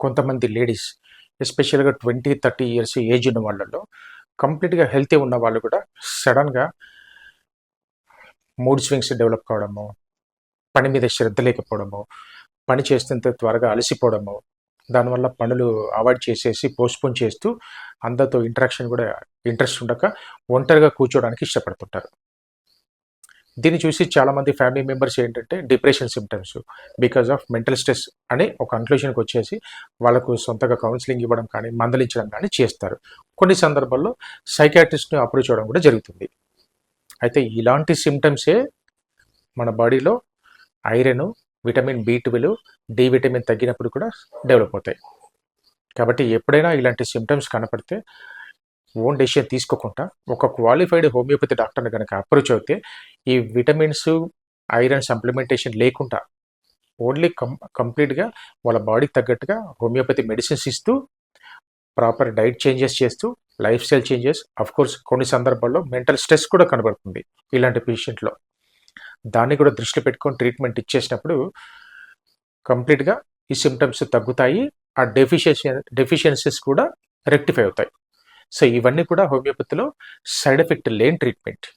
కొంతమంది లేడీస్ ఎస్పెషల్గా 20-30 years age ఉన్న వాళ్ళలో కంప్లీట్గా హెల్తీ ఉన్న వాళ్ళు కూడా సడన్గా మూడ్ స్వింగ్స్ డెవలప్ కావడము, పని మీద శ్రద్ధ లేకపోవడము, పని చేస్తుంటే త్వరగా అలసిపోవడము, దానివల్ల పనులు అవాయిడ్ చేసేసి పోస్ట్పోన్ చేస్తూ అందరితో ఇంటరాక్షన్ కూడా ఇంట్రెస్ట్ ఉండక ఒంటరిగా కూర్చోవడానికి ఇష్టపడుతుంటారు. దీన్ని చూసి చాలామంది ఫ్యామిలీ మెంబర్స్ ఏంటంటే depression symptoms because of mental stress అని ఒక కన్క్లూషన్కి వచ్చేసి వాళ్ళకు సొంతగా కౌన్సిలింగ్ ఇవ్వడం కానీ మందలించడం కానీ చేస్తారు. కొన్ని సందర్భాల్లో సైకాట్రిస్ట్ని అప్రోచ్ అవ్వడం కూడా జరుగుతుంది. అయితే ఇలాంటి సిమ్టమ్సే మన బాడీలో iron, vitamin B12, D vitamin తగ్గినప్పుడు కూడా డెవలప్ అవుతాయి. కాబట్టి ఎప్పుడైనా ఇలాంటి సిమ్టమ్స్ కనపడితే ఓన్ డెసిషన్ తీసుకోకుండా ఒక క్వాలిఫైడ్ హోమియోపతి డాక్టర్ని కనుక అప్రోచ్ అవుతే ఈ విటమిన్స్, ఐరన్ సప్లిమెంటేషన్ లేకుండా ఓన్లీ కంప్లీట్గా వాళ్ళ బాడీకి తగ్గట్టుగా హోమియోపతి మెడిసిన్స్ ఇస్తూ ప్రాపర్ డైట్ చేంజెస్ చేస్తూ లైఫ్ స్టైల్ చేంజెస్, కోర్స్ కొన్ని సందర్భాల్లో మెంటల్ స్ట్రెస్ కూడా కనబడుతుంది ఇలాంటి పేషెంట్లో. దాన్ని కూడా దృష్టిలో పెట్టుకొని ట్రీట్మెంట్ ఇచ్చేసినప్పుడు కంప్లీట్గా ఈ సిమ్టమ్స్ తగ్గుతాయి, ఆ డెఫిషియన్సీస్ కూడా రెక్టిఫై అవుతాయి. సో ఇవన్నీ కూడా హోమియోపతిలో సైడ్ ఎఫెక్ట్ లేని ట్రీట్మెంట్.